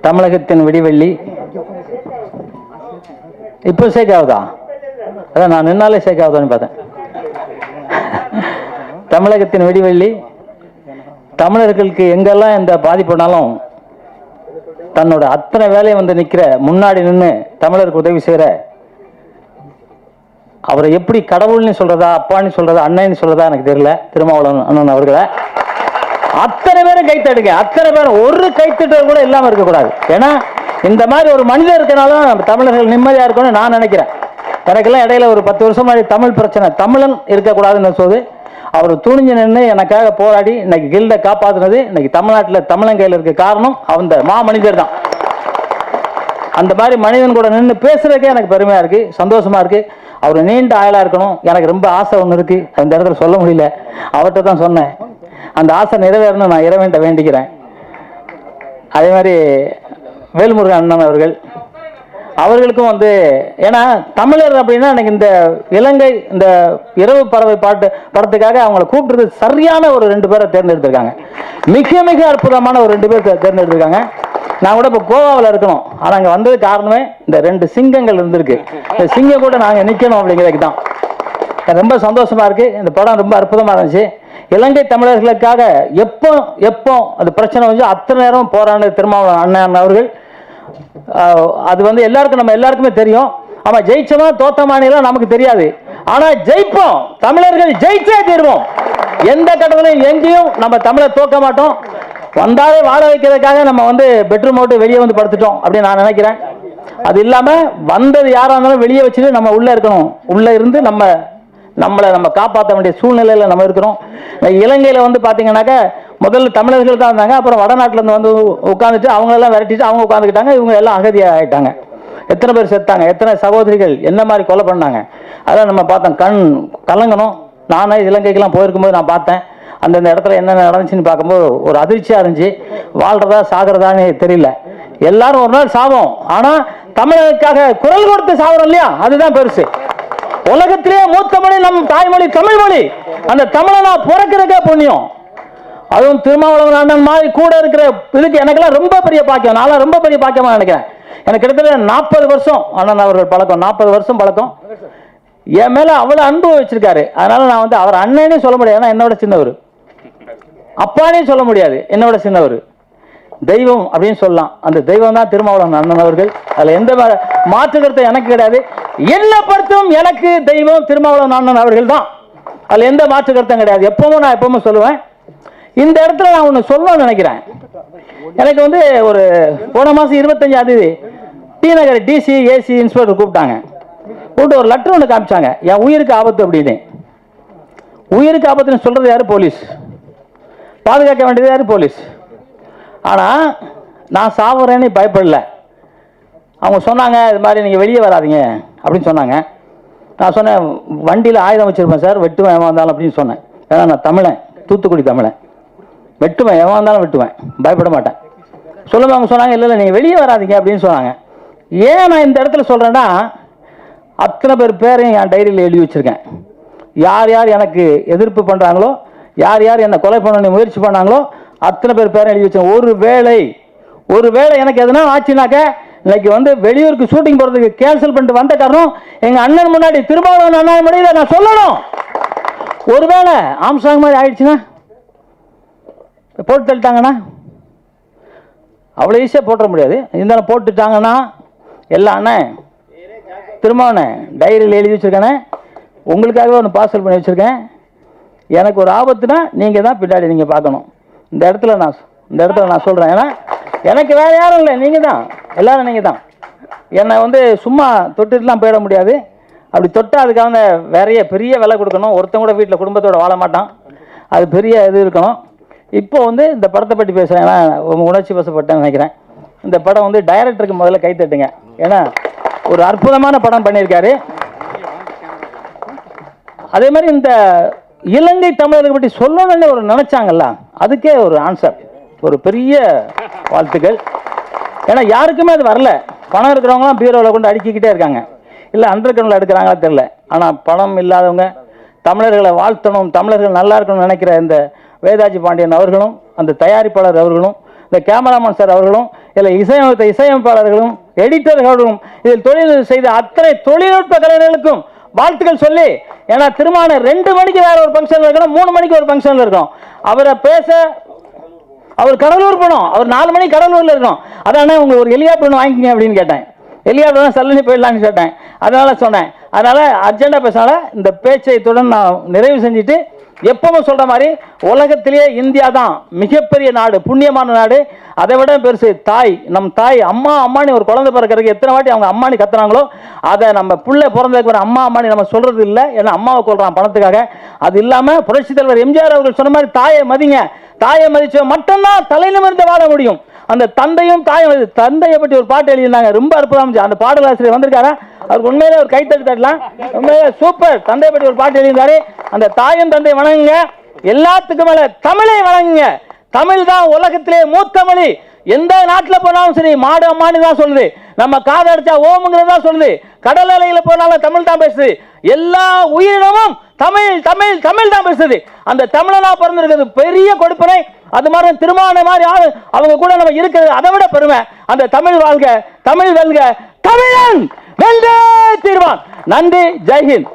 தமிழகத்தின் விடிவெள்ளி இப்போ ஷேக் ஆகுதா? அதான் நான் நின்னாலே ஷேக் ஆகுதான்னு பார்த்தேன். தமிழகத்தின் விடிவெள்ளி தமிழர்களுக்கு எங்கெல்லாம் இந்த பாதிப்புனாலும் தன்னோட அத்தனை வேலையை வந்து நிற்கிற, முன்னாடி நின்று தமிழருக்கு உதவி செய்கிற, அவரை எப்படி கடவுள்னு சொல்றதா, அப்பான்னு சொல்றதா, அண்ணன்னு சொல்றதா எனக்கு தெரியல, திருமாவளவன் அண்ணன் அவர்களை அத்தனை பேரும் கைத்தட்டுங்க. அத்தனை பேரும் ஒரு கைத்தட்டல் கூட இல்லாமல் இருக்கக்கூடாது. ஏன்னா இந்த மாதிரி ஒரு மனிதர் இருக்கனாலும் நம்ம தமிழர்கள் நிம்மதியாக இருக்கணும்னு நான் நினைக்கிறேன். எனக்கெல்லாம் இடையில ஒரு 10 வருஷம் மாதிரி தமிழ் பிரச்சனை, தமிழன் இருக்கக்கூடாதுன்னு சொல்லுது. அவர் துணிஞ்சு நின்று எனக்காக போராடி இன்னைக்கு கில்டை காப்பாற்றுனது, இன்னைக்கு தமிழ்நாட்டில் தமிழங்கையில் இருக்க காரணம் அந்த மாமனிதர் தான். அந்த மாதிரி மனிதன் கூட நின்று பேசுறதுக்கே எனக்கு பெருமையா இருக்கு, சந்தோஷமா இருக்கு. அவர் நீண்ட ஆயுளா இருக்கணும், எனக்கு ரொம்ப ஆசை ஒன்று இருக்கு. அந்த இடத்துல சொல்ல முடியல, அவர்கிட்ட தான் சொன்னேன். அந்த ஆசை நிறைவேறணும் நான் இறைவன்கிட்ட வேண்டிக்கிறேன். அதே மாதிரி வேல்முருகன் அண்ணன் அவர்களுக்கும் வந்து, ஏன்னா தமிழர் அப்படின்னா எனக்கு இந்த இலங்கை இந்த இரவு பறவை படத்துக்காக அவங்களை கூப்பிட்டு சரியான ஒரு 2 பேரை தேர்ந்தெடுத்திருக்காங்க. மிக மிக அற்புதமான ஒரு 2 பேர் தேர்ந்தெடுத்திருக்காங்க. நான் கூட இப்போ கோவாவில் இருக்கணும், ஆனால் அங்கே வந்தது காரணமே இந்த 2 சிங்கங்கள் இருந்திருக்கு. இந்த சிங்கம் கூட நாங்கள் நிற்கணும் அப்படிங்கிறதுக்கு தான். ரொம்ப சந்தோஷமா இருக்கு. இந்த படம் ரொம்ப அற்புதமாக இருந்துச்சு. இலங்கை தமிழர்களுக்காக எப்போ அது பிரச்சனை வந்து அத்தனை நேரம் போராடின திருமாவளவன் அண்ணன் அவர்கள். அது வந்து நம்ம எல்லாருக்குமே தெரியும். ஆமா, ஜெயிச்சோமா தோத்தமானிலாம் நமக்கு தெரியாது, ஆனா ஜெயிப்போம். தமிழர்கள் ஜெயிச்சே தீர்வோம். எந்த கட்டத்திலும் எங்கேயும் நம்ம தமிழர் தோக்க மாட்டோம். வந்தாலே வாழ வைக்கிறதுக்காக நம்ம வந்து பெட்ரூம் விட்டு வெளியே வந்து படுத்துட்டோம் அப்படின்னு நான் நினைக்கிறேன். அது இல்லாம வந்தது யாரா இருந்தாலும் வெளியே வச்சுட்டு நம்ம உள்ள இருக்கணும். உள்ள இருந்து நம்மளை காப்பாற்ற வேண்டிய சூழ்நிலையில நம்ம இருக்கிறோம். இலங்கையில வந்து பாத்தீங்கன்னாக்க முதல்ல தமிழர்கள் தான் இருந்தாங்க, அப்புறம் வடநாட்டுல இருந்து வந்து உட்காந்துட்டு அவங்க எல்லாம் விரட்டிட்டு அவங்க உட்காந்துக்கிட்டாங்க. இவங்க எல்லாம் அகதியா ஆயிட்டாங்க. எத்தனை பேர் செத்தாங்க, எத்தனை சகோதரிகள் என்ன மாதிரி கொலை பண்ணாங்க, அதான் நம்ம பார்த்தோம். கண் கலங்கணும். நானே இலங்கைக்கெல்லாம் போயிருக்கும்போது நான் பார்த்தேன். அந்தந்த இடத்துல என்ன நடந்துச்சுன்னு பார்க்கும்போது ஒரு அதிர்ச்சியா இருந்துச்சு. வாழ்றதா சாகிறதான்னு தெரியல. எல்லாரும் ஒரு நாள் சாவோம், ஆனா தமிழருக்காக குரல் கொடுத்து சாகிறோம் இல்லையா, அதுதான் பெருசு. உலகத்திலே மூத்த மொழி நம் தாய்மொழி தமிழ் மொழி. அந்த தமிழனா பிறக்கிறதுக்கே புண்ணியம். அதுவும் திருமாவளவன் அண்ணன் மாதிரி கூட இருக்கிற இதுக்கு எனக்கெல்லாம் ரொம்ப பெரிய பாக்கியம். நான் ரொம்ப பெரிய பாக்கியமா நினைக்கிறேன். எனக்கு கிட்டத்தட்ட 40 வருஷம் அண்ணன் அவர்கள் பழக்கம், 40 வருஷம் பழக்கம். என் மேல அவ்வளவு அன்பு வச்சிருக்காரு. அதனால நான் வந்து அவர் அண்ணனே சொல்ல முடியாது, ஏன்னா என்னோட சின்னவர். அப்பானே சொல்ல முடியாது, என்னோட சின்னவர். தெய்வம் அப்படின்னு சொல்லலாம். அந்த தெய்வம் தான் திருமாவளவன் அண்ணன் அவர்கள். அதுல எந்த மாற்று கருத்து எனக்கு கிடையாது. என்ன பொறுத்தும் எனக்கு தெய்வம் திருமாவளவன் அண்ணன் அவர்கள் தான். அதுல எந்த மாற்று கருத்தும் கிடையாது. நான் எப்பவும் சொல்லுவேன். இந்த இடத்துல நான் ஒன்று சொல்லணும்னு நினைக்கிறேன். எனக்கு வந்து ஒரு போன மாதம் 25ஆம் தேதி டி நகர் டிசி ஏசி இன்ஸ்பெக்டர் கூப்பிட்டாங்க. கூப்பிட்டு ஒரு லெட்டர் ஒன்று காமிச்சாங்க, என் உயிருக்கு ஆபத்து அப்படின்னு. உயிருக்கு ஆபத்துன்னு சொல்றது யாரு? போலீஸ். பாதுகாக்க வேண்டியது யாரு? போலீஸ். ஆனால் நான் சாவுறேன்னு பயப்படல. அவங்க சொன்னாங்க இது மாதிரி நீங்கள் வெளியே வராதிங்க அப்படின்னு சொன்னாங்க. நான் சொன்னேன் வண்டியில் ஆயுதம் வச்சிருப்பேன் சார், வெட்டுவேன் எவன் வந்தாலும் அப்படின்னு சொன்னேன். ஏன்னா நான் தமிழன், தூத்துக்குடி தமிழன், வெட்டுவேன் எவன் வந்தாலும் வெட்டுவேன், பயப்பட மாட்டேன். சொல்லுவாங்க. அவங்க சொன்னாங்க இல்லை நீங்கள் வெளியே வராதிங்க அப்படின்னு சொன்னாங்க. ஏன் நான் இந்த இடத்துல சொல்கிறேன்னா, அத்தனை பேரையும் என் டைரியில் எழுதி வச்சுருக்கேன். யார் யார் எனக்கு எதிர்ப்பு பண்ணுறாங்களோ, யார் யார் என்னை கொலை பண்ண முயற்சி பண்ணாங்களோ அத்தனை பேரையும் எழுதி வச்சேன். ஒருவேளை எனக்கு எதுனா ஆச்சுனாக்க, இன்னைக்கு வந்து வெளியூருக்கு ஷூட்டிங் போகிறதுக்கு கேன்சல் பண்ணிட்டு வந்த காரணம் எங்கள் அண்ணன் முன்னாடி, திருமாவளவன் அண்ணன் முன்னாடி நான் சொல்லணும். ஒருவேளை ஆம்சாங் மாதிரி ஆயிடுச்சுன்னா, போட்டு தள்ளிட்டாங்கன்னா, அவ்வளோ ஈஸியாக போட்டுற முடியாது. இருந்தாலும் போட்டுட்டாங்கன்னா எல்லாம் அண்ணன் திருமாவளவன் டைரியில் எழுதி வச்சுருக்கேனே, உங்களுக்காகவே ஒன்று பார்சல் பண்ணி வச்சுருக்கேன். எனக்கு ஒரு ஆபத்துனா நீங்கள் தான் பின்னாடி நீங்கள் பார்க்கணும். இந்த இடத்துல நான் சொல்கிறேன். ஏன்னா எனக்கு வேறு யாரும் இல்லை, நீங்கள் தான், எல்லாரும் நீங்கள் தான். என்னை வந்து சும்மா தொட்டுட்டுலாம் போயிட முடியாது. அப்படி தொட்டால் அதுக்காக வேறைய பெரிய விலை கொடுக்கணும். ஒருத்தன் கூட வீட்டில் குடும்பத்தோடு வாழ மாட்டான். அது பெரிய இது இருக்கணும். இப்போ வந்து இந்த படத்தை பற்றி பேசுகிறேன், ஏன்னா உணர்ச்சி வசப்பட்டேன்னு நினைக்கிறேன். இந்த படம் வந்து டைரக்டருக்கு முதல்ல கை தட்டுங்க. ஏன்னா ஒரு அற்புதமான படம் பண்ணியிருக்காரு. அதே மாதிரி இந்த இலங்கை தமிழர்கள் பற்றி சொல்லணும்னு ஒரு நினைச்சாங்கல்ல, அதுக்கே ஒரு ஆன்சர், ஒரு பெரிய வாழ்த்துக்கள். ஏன்னா யாருக்குமே அது வரல. பணம் இருக்கிறவங்களாம் பீரோவில் கொண்டு அடுக்கிக்கிட்டே இருக்காங்க, இல்லை அண்டர் கிரவுண்டில் எடுக்கிறாங்களா தெரியல. ஆனால் பணம் இல்லாதவங்க தமிழர்களை வாழ்த்தணும், தமிழர்கள் நல்லா இருக்கணும்னு நினைக்கிற இந்த வேதாஜி பாண்டியன் அவர்களும், அந்த தயாரிப்பாளர் அவர்களும், இந்த கேமராமேன் சார் அவர்களும், இல்லை இசையமைப்பாளர்களும், எடிட்டர்களும், இதில் தொழில் செய்த அத்தனை தொழில்நுட்ப கலைஞர்களுக்கும் வாழ்த்துக்கள் சொல்லி, ஏன்னா திருமணம் 2 மணிக்கு வேற ஒரு ஃபங்க்ஷன் இருக்கணும், 3 மணிக்கு ஒரு ஃபங்க்ஷன் இருக்கும். அவரை பேச அவர் கடலூர் போனோம், அவர் 4 மணிக்கு கடலூர்ல இருக்கணும். அதானே உங்களுக்கு ஒரு ஹெலிகாப்டர் ஒன்று வாங்கிக்கிங்க அப்படின்னு கேட்டேன். ஹெலிகாப்டர் சல்லனி போயிடலான்னு கேட்டேன். அதனால சொன்னேன். அதனால அர்ஜென்டா பேசினால இந்த பேச்சை தொடர்ந்து நான் நிறைவு செஞ்சுட்டு, எப்பவும் சொல்ற மாதிரி உலகத்திலேயே இந்தியா தான் மிகப்பெரிய நாடு, புண்ணியமான நாடு. அதை விட பெருசு தாய். நம் தாய் அம்மா அம்மானி ஒரு குழந்தை பிறக்கிறதுக்கு எத்தனை வாட்டி அவங்க அம்மானி கத்துறாங்களோ, அதை நம்ம பிள்ளை பிறந்ததுக்கு அம்மா அம்மானி நம்ம சொல்றது இல்லை. ஏன்னா அம்மாவை கொள்றான் பணத்துக்காக. அது இல்லாம புரட்சி தலைவர் எம்ஜிஆர் அவர்கள் சொன்ன மாதிரி தாயை மதிங்க, தாயை மதிச்ச மட்டும்தான் தலைநிமிர்ந்து வாழ முடியும். அந்த தந்தையும் தாயும், தந்தையை பற்றி ஒரு பாட்டு எழுதியிருந்தாங்க, ரொம்ப அற்புதம். அந்த பாடலாசிரியர் வந்திருக்காரா, அவருக்கு உண்மையிலே ஒரு கைத்தட்டு தட்டலாம். உண்மையிலே சூப்பர். தந்தையை பற்றி ஒரு பாட்டு எழுதியிருந்தாரு. அந்த தாயும் தந்தை வணங்குங்க, எல்லாத்துக்கும் மேல தமிழை வணங்குங்க. தமிழ் தான் உலகத்திலே மூத்த மொழி. எந்த நாட்டில் போனாலும் சரி மாடு அம்மானி தான் சொல்லுது, நம்ம காது அடிச்சா ஓமுங்கிறது தான் சொல்லுது, கடல் அலையில போனாலும் தமிழ் தான் பேசுது, எல்லா உயிரினமும் தமிழ் தமிழ் தமிழ் தான் பேசுது. அந்த தமிழனா பிறந்திருக்கிறது பெரிய கொடுப்பனை. அது மாதிரி திருமான மாதிரி ஆளு அவங்க கூட நம்ம இருக்கிறது அதை விட பெருமை. அந்த தமிழ் வாழ்க, தமிழ் வெல்க, தமிழன் வெல்க தீர்வான். நன்றி, ஜெய்ஹிந்த்.